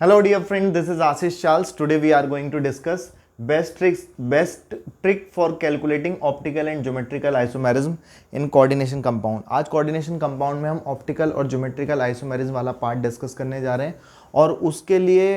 Hello dear friend, this is Ashish Charles. Today we are going to discuss best trick for calculating optical and geometrical isomerism in coordination compound. आज coordination compound में हम optical और geometrical isomerism वाला part discuss करने जा रहे हैं और उसके लिए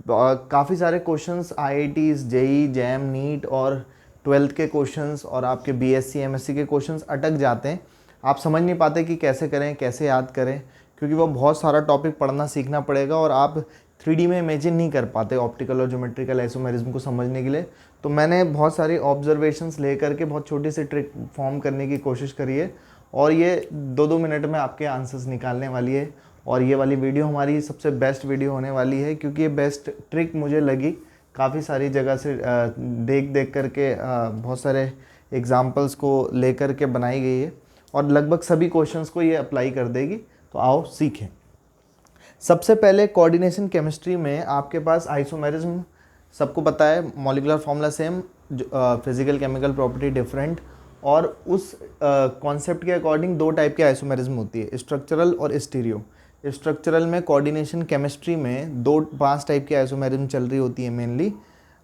काफ़ी सारे questions IITs, JEE, JAM, NEET और 12th के क्वेश्चंस और आपके BSc, MSc के क्वेश्चंस अटक जाते हैं। आप समझ नहीं पाते कि कैसे करें, कैसे याद करें, क्योंकि वो बहुत सारा टॉपिक पढ़ना सीखना पड़ेगा और आप 3D में इमेजिन नहीं कर पाते ऑप्टिकल और ज्योमेट्रिकल आइसोमेरिज्म को समझने के लिए। तो मैंने बहुत सारी ऑब्जर्वेशंस लेकर के बहुत छोटी सी ट्रिक फॉर्म करने की कोशिश करी है और ये 2-2 मिनट में आपके आंसर्स निकालने वाली है। और ये वाली वीडियो हमारी सबसे बेस्ट वीडियो होने वाली है, क्योंकि ये बेस्ट ट्रिक मुझे लगी काफ़ी सारी जगह से देख करके बहुत सारे एग्जाम्पल्स को लेकर के बनाई गई है और लगभग सभी क्वेश्चंस को ये अप्लाई कर देगी। तो आओ सीखें। सबसे पहले कोऑर्डिनेशन केमिस्ट्री में आपके पास आइसोमेरिज्म सबको पता है, molecular formula same, physical chemical property different, और उस कॉन्सेप्ट के अकॉर्डिंग दो टाइप के आइसोमेरिज्म होती है, स्ट्रक्चरल और स्टीरियो। स्ट्रक्चरल में कोऑर्डिनेशन केमिस्ट्री में 5 टाइप की आइसोमेरिज्म चल रही होती है मेनली,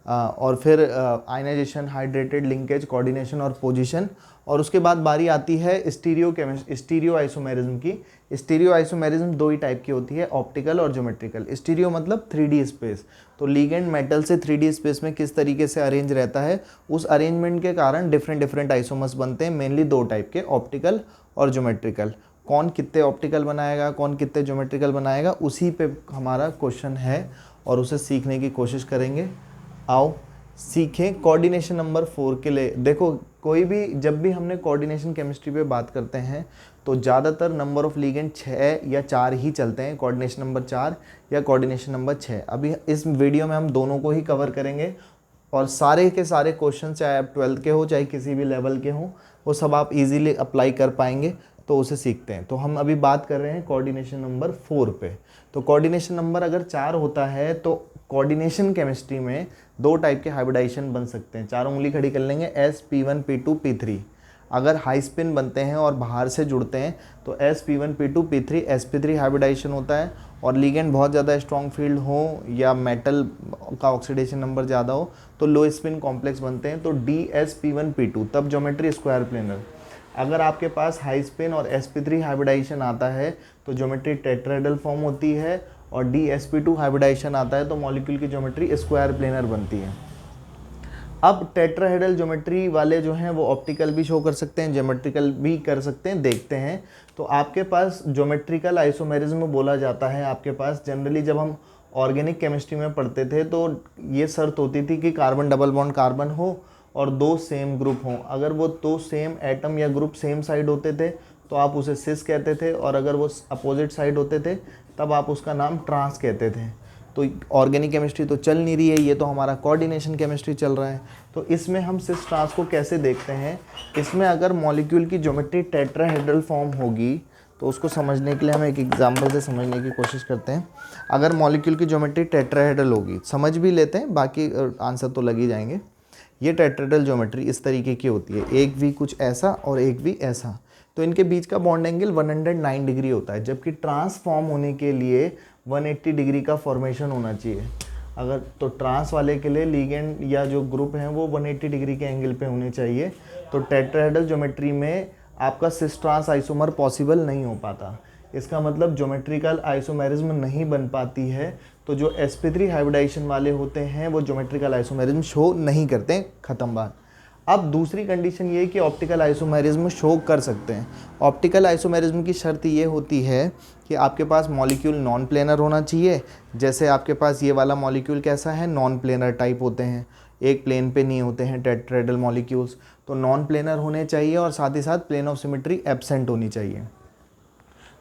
और फिर आयनाइजेशन, हाइड्रेटेड, लिंकेज, कोऑर्डिनेशन और पोजीशन। और उसके बाद बारी आती है स्टीरियो आइसोमेरिज्म की। स्टीरियो आइसोमेरिज्म 2 ही टाइप की होती है, ऑप्टिकल और ज्योमेट्रिकल। स्टीरियो मतलब 3D स्पेस, तो लिगेंड मेटल से 3D स्पेस में किस तरीके से अरेंज रहता है, उस अरेंजमेंट के कारण डिफरेंट आइसोमर्स बनते हैं, मेनली 2 टाइप के, ऑप्टिकल और ज्योमेट्रिकल। कौन कितने ऑप्टिकल बनाएगा, कौन कितने ज्योमेट्रिकल बनाएगा, उसी पे हमारा क्वेश्चन है और उसे सीखने की कोशिश करेंगे। आओ सीखें। कोऑर्डिनेशन नंबर 4 के लिए देखो, कोई भी जब भी हमने कोऑर्डिनेशन केमिस्ट्री पे बात करते हैं तो ज़्यादातर नंबर ऑफ लिगेंड 6 या 4 ही चलते हैं, कोऑर्डिनेशन नंबर 4 या कोऑर्डिनेशन नंबर 6। अभी इस वीडियो में हम दोनों को ही कवर करेंगे और सारे के सारे क्वेश्चन, चाहे आप 12th के हो चाहे किसी भी लेवल के हों, वो सब आप इजीली अप्लाई कर पाएंगे। तो उसे सीखते हैं। तो हम अभी बात कर रहे हैं कोऑर्डिनेशन नंबर 4 पे। तो कोऑर्डिनेशन नंबर अगर 4 होता है तो कोऑर्डिनेशन केमिस्ट्री में 2 टाइप के हाइब्रिडाइजेशन बन सकते हैं। 4 उंगली खड़ी कर लेंगे, sp1 p2 p3। अगर हाई स्पिन बनते हैं और बाहर से जुड़ते हैं तो sp1 p2 p3 sp3 hybridisation होता है। और लिगेंड बहुत ज़्यादा स्ट्रॉन्ग फील्ड हो या मेटल का ऑक्सीडेशन नंबर ज़्यादा हो तो लो स्पिन कॉम्प्लेक्स बनते हैं, तो dsp1 p2, तब ज्योमेट्री स्क्वायर प्लेनर। अगर आपके पास हाई स्पिन और sp3 हाइब्रिडाइजेशन आता है तो ज्योमेट्री टेट्राहेड्रल फॉर्म होती है, और dsp2 हाइब्रिडाइजेशन आता है तो मॉलिक्यूल की ज्योमेट्री स्क्वायर प्लेनर बनती है। अब टेट्राहेड्रल ज्योमेट्री वाले जो हैं वो ऑप्टिकल भी शो कर सकते हैं, ज्योमेट्रिकल भी कर सकते हैं। देखते हैं तो आपके पास ज्योमेट्रिकल आइसोमेरिज्म बोला जाता है। आपके पास जनरली जब हम ऑर्गेनिक केमिस्ट्री में पढ़ते थे तो ये शर्त होती थी कि कार्बन डबल बॉन्ड कार्बन हो और 2 सेम ग्रुप हों। अगर वो 2 सेम एटम या ग्रुप सेम साइड होते थे तो आप उसे सिस कहते थे, और अगर वो अपोजिट साइड होते थे तब आप उसका नाम ट्रांस कहते थे। तो ऑर्गेनिक केमिस्ट्री तो चल नहीं रही है, ये तो हमारा कोऑर्डिनेशन केमिस्ट्री चल रहा है। तो इसमें हम सिस ट्रांस को कैसे देखते हैं, इसमें अगर मॉलिक्यूल की ज्योमेट्री टेट्राहेड्रल फॉर्म होगी तो उसको समझने के लिए हम एक एग्जांपल से समझने की कोशिश करते हैं। अगर मॉलिक्यूल की ज्योमेट्री टेट्राहेड्रल होगी, समझ भी लेते हैं, बाकी आंसर तो लग ही जाएंगे। ये टेट्राहेड्रल ज्योमेट्री इस तरीके की होती है, एक वी कुछ ऐसा और एक वी ऐसा। तो इनके बीच का बॉन्ड एंगल 109 डिग्री होता है, जबकि ट्रांसफॉर्म होने के लिए 180 डिग्री का फॉर्मेशन होना चाहिए। अगर तो ट्रांस वाले के लिए लिगेंड या जो ग्रुप हैं वो 180 डिग्री के एंगल पे होने चाहिए। तो टेट्राहेड्रल ज्योमेट्री में आपका सिस ट्रांस आइसोमर पॉसिबल नहीं हो पाता। इसका मतलब ज्योमेट्रिकल आइसोमेरिज्म नहीं बन पाती है। तो जो sp3 हाइब्रिडाइजेशन वाले होते हैं वो ज्योमेट्रिकल आइसोमेरिज्म शो नहीं करते, ख़त्म बात। अब दूसरी कंडीशन ये है कि ऑप्टिकल आइसोमेरिज्म शो कर सकते हैं। ऑप्टिकल आइसोमेरिज्म की शर्त ये होती है कि आपके पास मॉलिक्यूल नॉन प्लेनर होना चाहिए। जैसे आपके पास ये वाला मॉलिक्यूल कैसा है, नॉन प्लेनर टाइप होते हैं, एक प्लेन पे नहीं होते हैं टेट्राहेड्रल मॉलिक्यूल्स। तो नॉन प्लेनर होने चाहिए और साथ ही साथ प्लेन ऑफ सिमेट्री एब्सेंट होनी चाहिए।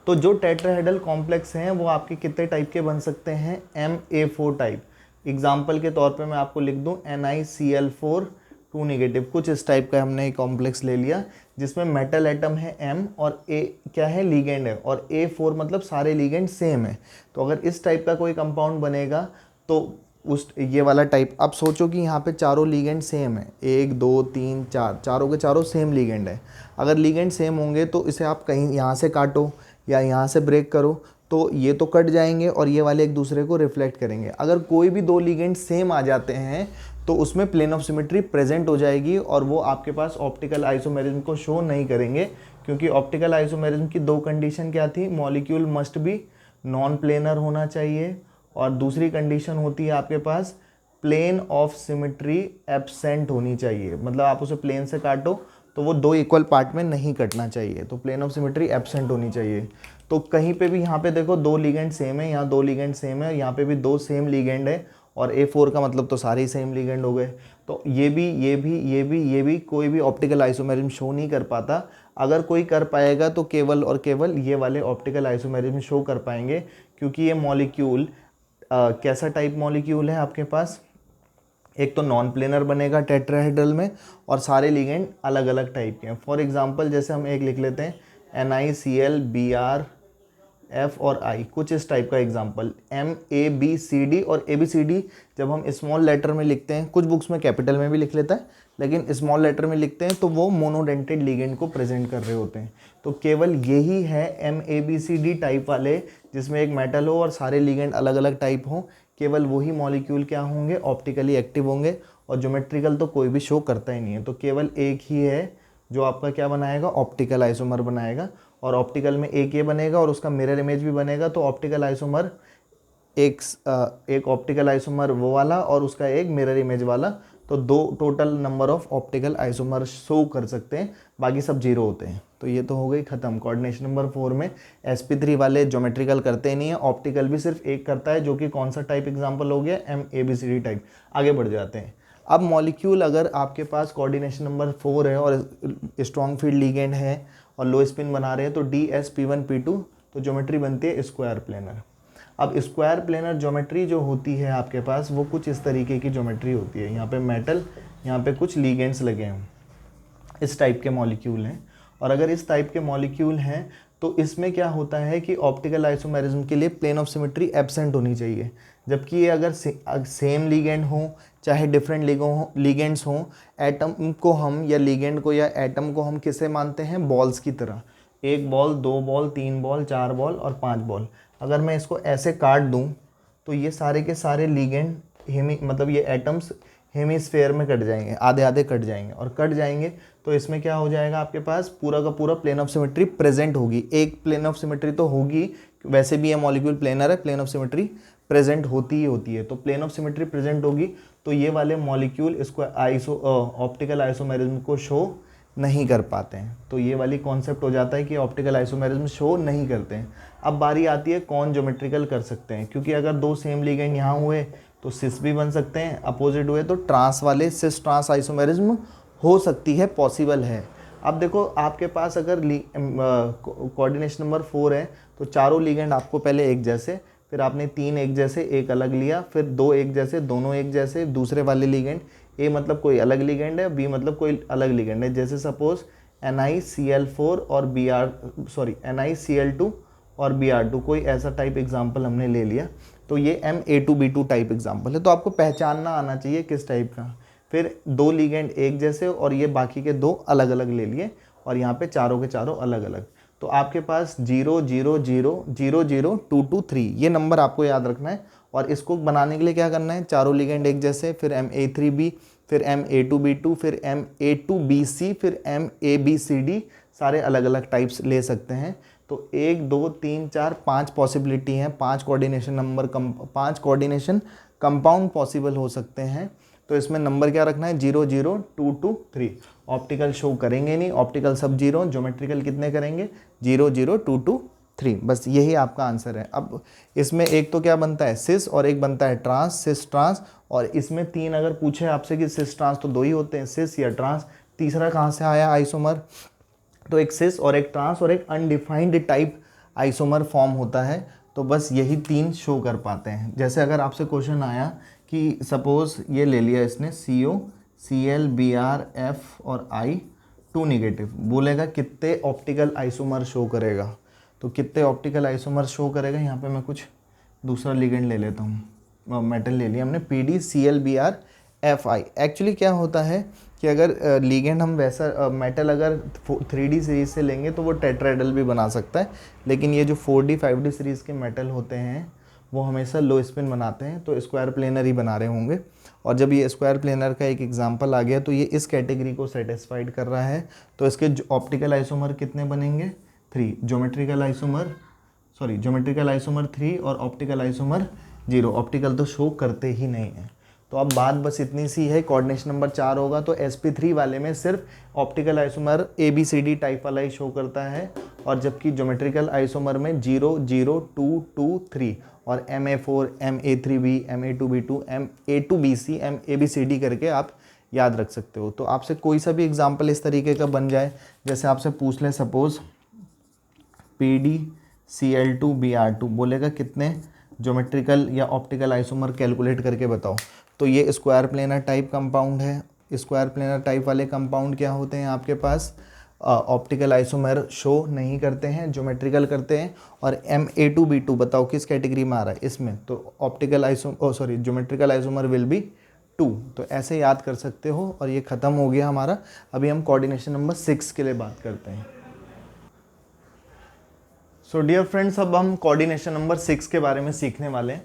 तो जो टेट्राहेड्रल कॉम्प्लेक्स हैं वो आपके कितने टाइप के बन सकते हैं, Ma4 टाइप। एग्जाम्पल के तौर पे मैं आपको लिख दूं NiCl4 2 नेगेटिव, कुछ इस टाइप का हमने एक कॉम्प्लेक्स ले लिया जिसमें मेटल एटम है M और A क्या है, लिगेंड है, और A4 मतलब सारे लिगेंड सेम है। तो अगर इस टाइप का कोई कंपाउंड बनेगा तो उस ये वाला टाइप। अब सोचो कि यहाँ पे चारों लिगेंड सेम है, 1 2 3 4, चारों के चारों सेम लिगेंड है। अगर लिगेंड सेम होंगे तो इसे आप कहीं यहाँ से काटो या यहाँ से ब्रेक करो तो ये तो कट जाएंगे और ये वाले एक दूसरे को रिफ्लेक्ट करेंगे। अगर कोई भी दो लिगेंड सेम आ जाते हैं तो उसमें प्लेन ऑफ सिमेट्री प्रेजेंट हो जाएगी और वो आपके पास ऑप्टिकल आइसोमेरिज्म को शो नहीं करेंगे, क्योंकि ऑप्टिकल आइसोमेरिज्म की दो कंडीशन क्या थी, molecule must be non planar होना चाहिए और दूसरी कंडीशन होती है आपके पास प्लेन ऑफ सिमेट्री एब्सेंट होनी चाहिए, मतलब आप उसे प्लेन से काटो तो वो दो इक्वल पार्ट में नहीं कटना चाहिए, तो प्लेन ऑफ सिमेट्री एब्सेंट होनी चाहिए। तो कहीं पे भी यहाँ पे देखो दो लिगेंड सेम है, यहाँ दो लिगेंड सेम है, यहाँ पे भी दो सेम लिगेंड है और A4 का मतलब तो सारे ही सेम लिगेंड हो गए। तो ये भी कोई भी ऑप्टिकल आइसोमेरिज्म शो नहीं कर पाता। अगर कोई कर पाएगा तो केवल और केवल ये वाले ऑप्टिकल आइसोमेरिज्म शो कर पाएंगे, क्योंकि ये मॉलिक्यूल कैसा टाइप मॉलिक्यूल है आपके पास, एक तो नॉन प्लेनर बनेगा टेट्राहेड्रल में और सारे लिगेंड अलग अलग टाइप के हैं। फॉर एग्जांपल जैसे हम एक लिख लेते हैं NiCl Br F और I, कुछ इस टाइप का एग्जांपल। MABCD और ABCD जब हम स्मॉल लेटर में लिखते हैं, कुछ बुक्स में कैपिटल में भी लिख लेता है, लेकिन स्मॉल लेटर में लिखते हैं तो वो मोनोडेंटेड लिगेंड को प्रेजेंट कर रहे होते हैं। तो केवल यही है MABCD टाइप वाले जिसमें एक मेटल हो और सारे लिगेंड अलग अलग टाइप हों, केवल वही मॉलिक्यूल क्या होंगे, ऑप्टिकली एक्टिव होंगे और ज्योमेट्रिकल तो कोई भी शो करता ही नहीं है। तो केवल एक ही है जो आपका क्या बनाएगा, ऑप्टिकल आइसोमर बनाएगा, और ऑप्टिकल में एक ये बनेगा और उसका मिरर इमेज भी बनेगा। तो ऑप्टिकल आइसोमर एक ऑप्टिकल आइसोमर वो वाला और उसका एक मिरर इमेज वाला, तो दो total number of optical isomer show कर सकते हैं, बाकी सब जीरो होते हैं। तो ये तो हो गई ख़त्म। कोऑर्डिनेशन नंबर 4 में sp3 वाले ज्योमेट्रिकल करते नहीं है, ऑप्टिकल भी सिर्फ एक करता है, जो कि कौन सा टाइप एग्जाम्पल हो गया, MABCD टाइप। आगे बढ़ जाते हैं। अब मॉलिक्यूल अगर आपके पास कोऑर्डिनेशन नंबर 4 है और स्ट्रॉन्ग फील्ड लिगेंड है और लो स्पिन बना रहे हैं तो DsP1P2, तो ज्योमेट्री बनती है स्क्वायर प्लेनर। अब स्क्वायर प्लेनर ज्योमेट्री जो होती है आपके पास वो कुछ इस तरीके की ज्योमेट्री होती है। यहाँ पे मेटल, यहाँ पे कुछ लिगेंड्स लगे हैं, इस टाइप के मॉलिक्यूल हैं। और अगर इस टाइप के मॉलिक्यूल हैं तो इसमें क्या होता है कि ऑप्टिकल आइसोमेरिज्म के लिए प्लेन ऑफ सिमेट्री एब्सेंट होनी चाहिए, जबकि ये अगर सेम लिगेंड हो चाहे डिफरेंट लिगेंड्स हों, एटम को हम या लिगेंड को या एटम को हम किसे मानते हैं, बॉल्स की तरह। एक बॉल, दो बॉल, तीन बॉल, चार बॉल और पांच बॉल। अगर मैं इसको ऐसे काट दूं तो ये सारे के सारे लिगेंड मतलब ये एटम्स हेमिस्फेयर में कट जाएंगे, आधे आधे कट जाएंगे, और कट जाएंगे तो इसमें क्या हो जाएगा, आपके पास पूरा का पूरा प्लेन ऑफ सिमेट्री प्रेजेंट होगी। एक प्लेन ऑफ सिमेट्री तो होगी, वैसे भी ये मॉलिक्यूल प्लेनर है, प्लेन ऑफ सिमेट्री प्रेजेंट होती ही होती है। तो प्लेन ऑफ सिमेट्री प्रेजेंट होगी तो ये वाले मॉलिक्यूल इसको ऑप्टिकल आइसोमेरिज्म को शो नहीं कर पाते हैं। तो ये वाली कॉन्सेप्ट हो जाता है कि ऑप्टिकल आइसोमेरिज्म शो नहीं करते हैं। अब बारी आती है कौन ज्योमेट्रिकल कर सकते हैं, क्योंकि अगर दो सेम लिगेंड यहाँ हुए तो सिस भी बन सकते हैं, अपोजिट हुए तो ट्रांस वाले सिस ट्रांस आइसोमेरिज्म हो सकती है, पॉसिबल है। अब देखो आपके पास अगर कोऑर्डिनेशन नंबर 4 है तो चारों लिगेंड आपको पहले एक जैसे, फिर आपने तीन एक जैसे एक अलग लिया, फिर दो एक जैसे दोनों एक जैसे, दूसरे वाले लिगेंड ए मतलब कोई अलग लिगेंड है, बी मतलब कोई अलग लिगेंड है। जैसे सपोज NiCl4 और NiCl2 और Br2, कोई ऐसा टाइप एग्जाम्पल हमने ले लिया, तो ये Ma2B2 टाइप एग्जाम्पल है। तो आपको पहचानना आना चाहिए किस टाइप का। फिर दो लिगेंड एक जैसे और ये बाकी के दो अलग अलग ले लिए, और यहाँ पे चारों के चारों अलग अलग। तो आपके पास 0 0 0 0 0 2 2 3 ये नंबर आपको याद रखना है। और इसको बनाने के लिए क्या करना है, चारों लिगेंड एक जैसे, फिर Ma3B, फिर Ma2B2, फिर Ma2BC, फिर MABCD, सारे अलग अलग टाइप्स ले सकते हैं। तो 1 2 3 4 5 पॉसिबिलिटी हैं, 5 कोऑर्डिनेशन कंपाउंड पॉसिबल हो सकते हैं। तो इसमें नंबर क्या रखना है, 0 0 2 2 3। ऑप्टिकल शो करेंगे नहीं, ऑप्टिकल सब जीरो, ज्योमेट्रिकल कितने करेंगे, 0 0 2 2 3। बस यही आपका आंसर है। अब इसमें एक तो क्या बनता है, सिस, और एक बनता है ट्रांस, सिस ट्रांस। और इसमें तीन अगर पूछे आपसे कि सिस ट्रांस तो दो ही होते हैं, सिस या ट्रांस, तीसरा कहाँ से आया आइसोमर, तो एक सिस और एक ट्रांस और एक अनडिफाइंड टाइप आइसोमर फॉर्म होता है। तो बस यही तीन शो कर पाते हैं। जैसे अगर आपसे क्वेश्चन आया कि सपोज ये ले लिया इसने CO Cl Br F और I 2 नेगेटिव, बोलेगा कितने ऑप्टिकल आइसोमर शो करेगा। तो कितने ऑप्टिकल आइसोमर शो करेगा, यहाँ पे मैं कुछ दूसरा लिगेंड ले लेता हूँ, मेटल ले लिया हमने, PD Cl Br F I. Actually क्या होता है कि अगर लीगेंड हम वैसा मेटल अगर 3D सीरीज से लेंगे तो वो टेट्राहेड्रल भी बना सकता है, लेकिन ये जो 4D 5D सीरीज़ के मेटल होते हैं वो हमेशा लो स्पिन बनाते हैं, तो स्क्वायर प्लेनर ही बना रहे होंगे। और जब ये स्क्वायर प्लेनर का एक एग्जांपल आ गया तो ये इस कैटेगरी को सेटिस्फाइड कर रहा है। तो इसके ऑप्टिकल आइसोमर कितने बनेंगे? 3। ज्योमेट्रिकल आइसोमर 3 और ऑप्टिकल आइसोमर 0। ऑप्टिकल तो शो करते ही नहीं है। तो अब बात बस इतनी सी है, कोऑर्डिनेशन नंबर 4 होगा तो sp3 वाले में सिर्फ ऑप्टिकल आइसोमर ABCD टाइप वाला ही शो करता है, और जबकि ज्योमेट्रिकल आइसोमर में 0 0 2 2 3 और MA4 MA3B MA2B2 MA2BC MABCD करके आप याद रख सकते हो। तो आपसे कोई सा भी एग्जाम्पल इस तरीके का बन जाए, जैसे आपसे पूछ ले सपोज PdCl2Br2, बोलेगा कितने ज्योमेट्रिकल या ऑप्टिकल आइसोमर कैलकुलेट करके बताओ। तो ये स्क्वायर प्लेनर टाइप कंपाउंड है। स्क्वायर प्लेनर टाइप वाले कंपाउंड क्या होते हैं आपके पास? ऑप्टिकल आइसोमर शो नहीं करते हैं, ज्योमेट्रिकल करते हैं। और MA2B2 बताओ किस कैटेगरी में आ रहा है इसमें? तो ज्योमेट्रिकल आइसोमर विल बी 2। तो ऐसे याद कर सकते हो। और ये ख़त्म हो गया हमारा। अभी हम कोऑर्डिनेशन नंबर 6 के लिए बात करते हैं। सो डियर फ्रेंड्स, अब हम कोऑर्डिनेशन नंबर 6 के बारे में सीखने वाले हैं,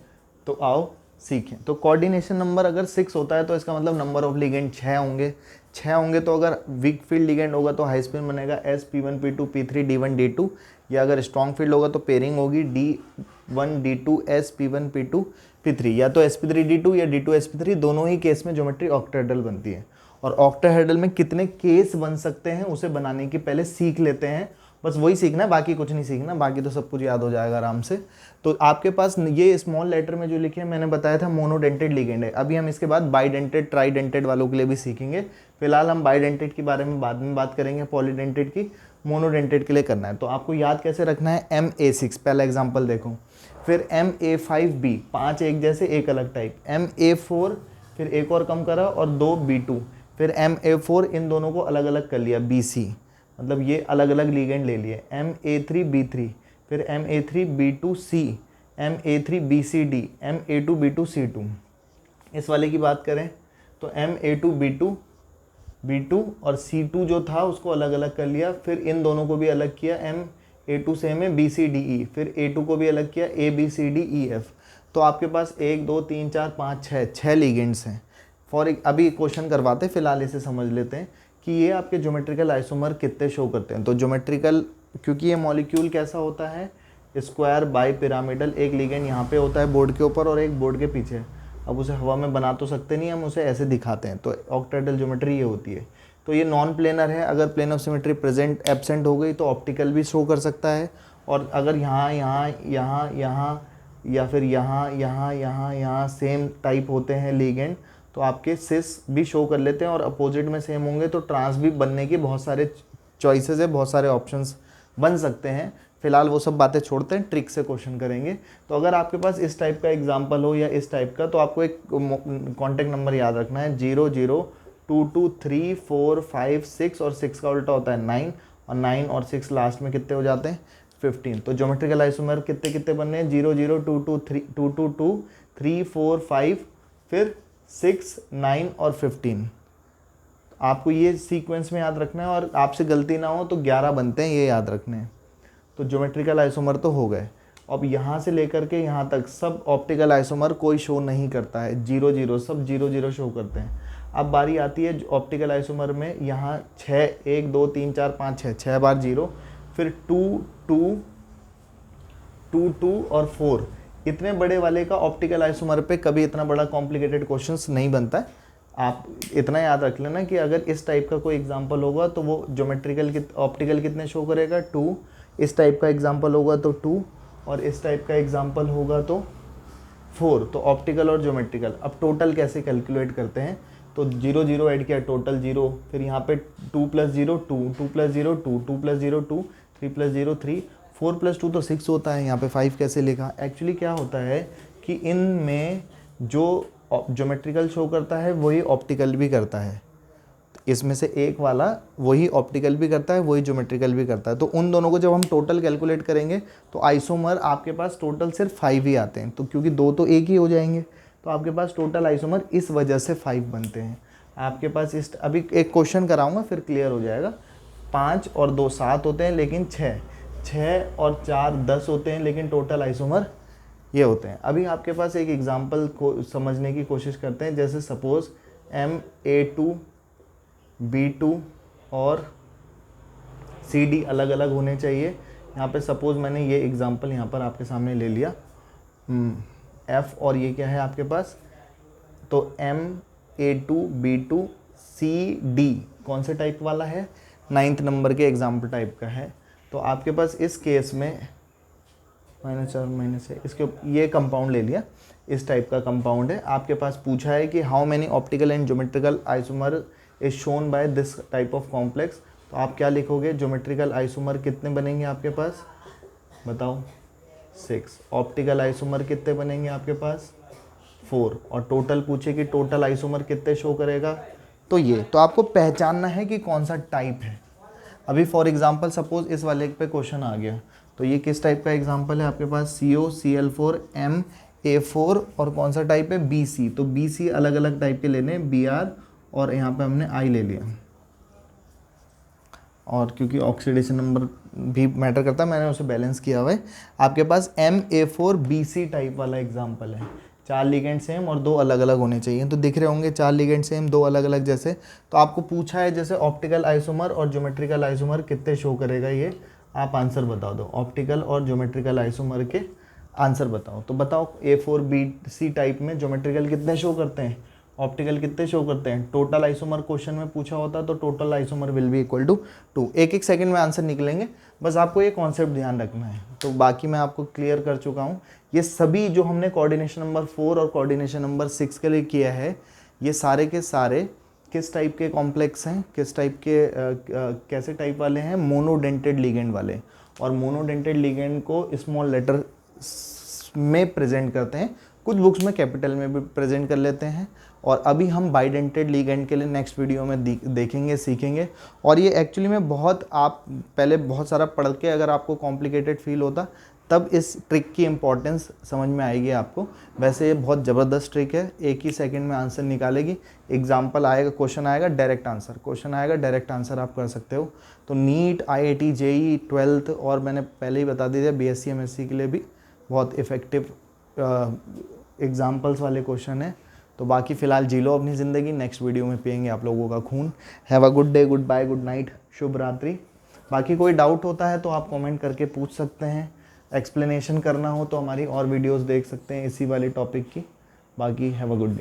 तो आओ सीखें। तो कोऑर्डिनेशन नंबर अगर 6 होता है तो इसका मतलब नंबर ऑफ लिगेंड 6 होंगे। 6 होंगे तो अगर वीक फील्ड लिगेंड होगा तो हाई स्पिन बनेगा SP1 P2 P3 D1 D2, या अगर स्ट्रॉन्ग फील्ड होगा तो पेयरिंग होगी D1 D2 SP1 P2 P3, या तो SP3 D2 या D2 SP3। दोनों ही केस में ज्योमेट्री ऑक्टाहेड्रल बनती है। और ऑक्टाहेड्रल में कितने केस बन सकते हैं उसे बनाने के पहले सीख लेते हैं। बस वही सीखना है, बाकी कुछ नहीं सीखना, बाकी तो सब कुछ याद हो जाएगा आराम से। तो आपके पास ये स्मॉल लेटर में जो लिखे हैं मैंने बताया था मोनोडेंटेड लिगेंड है। अभी हम इसके बाद बाइडेंटेड ट्राइडेंटेड वालों के लिए भी सीखेंगे। फिलहाल हम बाइडेंटेड के बारे में बाद में बात करेंगे, पॉलीडेंटेड की। मोनोडेंटेड के लिए करना है तो आपको याद कैसे रखना है? MA6 पहला एग्जाम्पल देखो, फिर MA5B, 5 एक जैसे एक अलग टाइप, MA4 फिर एक और कम करा और 2 B2, फिर MA4 इन दोनों को अलग अलग कर लिया BC, मतलब ये अलग अलग लिगेंड ले लिए। MA3B3 फिर MA3B2C MA3BCD MA2B2C2। इस वाले की बात करें तो MA2B2 और C2 जो था उसको अलग अलग कर लिया, फिर इन दोनों को भी अलग किया MA2 से MABCDE, फिर A2 को भी अलग किया ABCDEF। तो आपके पास 1 2 3 4 5 6 लिगेंड्स हैं। अभी क्वेश्चन करवाते, फिलहाल इसे समझ लेते हैं कि ये आपके ज्योमेट्रिकल आइसोमर कितने शो करते हैं। तो ज्योमेट्रिकल, क्योंकि ये मॉलिक्यूल कैसा होता है? Square bi pyramidal. एक लिगेंड यहाँ पे होता है बोर्ड के ऊपर और एक बोर्ड के पीछे। अब उसे हवा में बना तो सकते नहीं, हम उसे ऐसे दिखाते हैं। तो ऑक्टाहेड्रल ज्योमेट्री ये होती है। तो ये नॉन प्लेनर है। अगर plane of symmetry present absent हो गई तो ऑप्टिकल भी शो कर सकता है। और अगर यहाँ यहाँ यहाँ यहाँ या फिर यहाँ यहाँ यहाँ यहाँ सेम टाइप होते हैं लिगेंड तो आपके सिस भी शो कर लेते हैं। और अपोजिट में सेम होंगे तो ट्रांस भी बनने के बहुत सारे चॉइसेस है, बहुत सारे ऑप्शंस बन सकते हैं। फिलहाल वो सब बातें छोड़ते हैं, ट्रिक से क्वेश्चन करेंगे। तो अगर आपके पास इस टाइप का एग्जांपल हो या इस टाइप का, तो आपको एक कॉन्टैक्ट नंबर याद रखना है 0 0 2 2 3 4 5 6, और 6 का उल्टा होता है 9, और 9 और 6 लास्ट में कितने हो जाते हैं? 15। तो ज्योमेट्रिकल आइसोमर कितने कितने बनने हैं? 0 0 2 2 3 2 2 2 3 4 5 फिर 6 9 और 15। आपको ये सीक्वेंस में याद रखना है, और आपसे गलती ना हो तो 11 बनते हैं, ये याद रखने हैं। तो ज्योमेट्रिकल आइसोमर तो हो गए। अब यहाँ से लेकर के यहाँ तक सब ऑप्टिकल आइसोमर कोई शो नहीं करता है, 0 0 सब 0 0 शो करते हैं। अब बारी आती है ऑप्टिकल आइसोमर में, यहाँ 6 1 2 3 4 5 6 बार 0, फिर 2 2 2 2 और 4। इतने बड़े वाले का ऑप्टिकल आइसोमर पे कभी इतना बड़ा कॉम्प्लिकेटेड क्वेश्चंस नहीं बनता है। आप इतना याद रख लेना कि अगर इस टाइप का कोई एग्जांपल होगा तो वो ज्योमेट्रिकल ऑप्टिकल कितने शो करेगा? 2। इस टाइप का एग्जांपल होगा तो 2, और इस टाइप का एग्जांपल होगा तो 4। तो ऑप्टिकल और ज्योमेट्रिकल। अब टोटल कैसे कैलकुलेट करते हैं? तो 0 0 ऐड किया, टोटल 0, फिर यहाँ पे 2 + 0 2 2 + 0 2 2 + 0 2 3 + 0 3 4 + 2 तो 6 होता है। यहाँ पे 5 कैसे लिखा? एक्चुअली क्या होता है कि इनमें जो ज्योमेट्रिकल शो करता है वही ऑप्टिकल भी करता है। इसमें से एक वाला वही ऑप्टिकल भी करता है, वही ज्योमेट्रिकल भी करता है। तो उन दोनों को जब हम टोटल कैलकुलेट करेंगे तो आइसोमर आपके पास टोटल सिर्फ 5 ही आते हैं। तो क्योंकि 2 तो एक ही हो जाएंगे, तो आपके पास टोटल आइसोमर इस वजह से 5 बनते हैं। आपके पास इस अभी एक क्वेश्चन कराऊंगा फिर क्लियर हो जाएगा। 5 और 2 7 होते हैं, लेकिन 6 और 4 10 होते हैं, लेकिन टोटल आइसोमर ये होते हैं। अभी आपके पास एक एग्जांपल को समझने की कोशिश करते हैं। जैसे सपोज MA2 B2 और CD अलग अलग होने चाहिए। यहाँ पे सपोज मैंने ये एग्जांपल यहाँ पर आपके सामने ले लिया, F और ये क्या है आपके पास, तो MA2 B2 CD कौन से टाइप वाला है, 9th नंबर के एग्जाम्पल टाइप का है। तो आपके पास इस केस में -4 -6 इसके ये कंपाउंड ले लिया, इस टाइप का कंपाउंड है। आपके पास पूछा है कि how many optical and geometrical isomer is shown by this type of complex. तो आप क्या लिखोगे, ज्योमेट्रिकल आइसोमर कितने बनेंगे आपके पास, बताओ 6। ऑप्टिकल आइसोमर कितने बनेंगे आपके पास 4। और टोटल पूछे कि टोटल आइसोमर कितने शो करेगा, तो ये तो आपको पहचानना है कि कौन सा टाइप है। अभी फॉर एग्जांपल सपोज इस वाले पे क्वेश्चन आ गया, तो ये किस टाइप का एग्जांपल है आपके पास, COCl4 MA4 और कौन सा टाइप है BC। तो BC अलग अलग टाइप के लेने हैं, BR और यहाँ पे हमने I ले लिया, और क्योंकि ऑक्सीडेशन नंबर भी मैटर करता है मैंने उसे बैलेंस किया हुआ है। आपके पास MA4 BC टाइप वाला एग्जांपल है, 4 लिगेंड सेम और 2 अलग अलग होने चाहिए। तो दिख रहे होंगे 4 लिगेंड सेम 2 अलग अलग जैसे। तो आपको पूछा है जैसे ऑप्टिकल आइसोमर और ज्योमेट्रिकल आइसोमर कितने शो करेगा, ये आप आंसर बता दो। ऑप्टिकल और ज्योमेट्रिकल आइसोमर के आंसर बताओ। तो बताओ A4 BC टाइप में ज्योमेट्रिकल कितने शो करते हैं, ऑप्टिकल कितने शो करते हैं। टोटल आइसोमर क्वेश्चन में पूछा होता तो total isomer will be equal to 2। एक सेकंड में आंसर निकलेंगे, बस आपको ये कॉन्सेप्ट ध्यान रखना है। तो बाकी मैं आपको क्लियर कर चुका हूँ। ये सभी जो हमने कोऑर्डिनेशन नंबर 4 और कोऑर्डिनेशन नंबर 6 के लिए किया है, ये सारे के सारे किस टाइप के कॉम्प्लेक्स हैं, किस टाइप के कैसे टाइप वाले हैं, मोनोडेंटेड लिगेंड वाले। और मोनोडेंटेड लिगेंड को स्मॉल लेटर में प्रेजेंट करते हैं, कुछ बुक्स में कैपिटल में भी प्रेजेंट कर लेते हैं। और अभी हम बाइडेंटेड लिगेंड के लिए नेक्स्ट वीडियो में देखेंगे सीखेंगे। और ये एक्चुअली में बहुत, आप पहले बहुत सारा पढ़ के अगर आपको कॉम्प्लिकेटेड फील होता तब इस ट्रिक की इंपॉर्टेंस समझ में आएगी आपको। वैसे ये बहुत ज़बरदस्त ट्रिक है, एक ही सेकंड में आंसर निकालेगी। एग्जाम्पल आएगा, क्वेश्चन आएगा, डायरेक्ट आंसर, क्वेश्चन आएगा, डायरेक्ट आंसर आप कर सकते हो। तो नीट IIT JEE 12th और मैंने पहले ही बता दिया BSc MSc के लिए भी बहुत इफ़ेक्टिव एग्जाम्पल्स वाले क्वेश्चन है। तो बाकी फ़िलहाल जी लो अपनी ज़िंदगी, नेक्स्ट वीडियो में पियेंगे आप लोगों का खून। Have a good day, good bye, good night, शुभ रात्रि। बाकी कोई डाउट होता है तो आप कमेंट करके पूछ सकते हैं, एक्सप्लेनेशन करना हो तो हमारी और वीडियोस देख सकते हैं इसी वाले टॉपिक की। बाकी हैव अ गुड डे।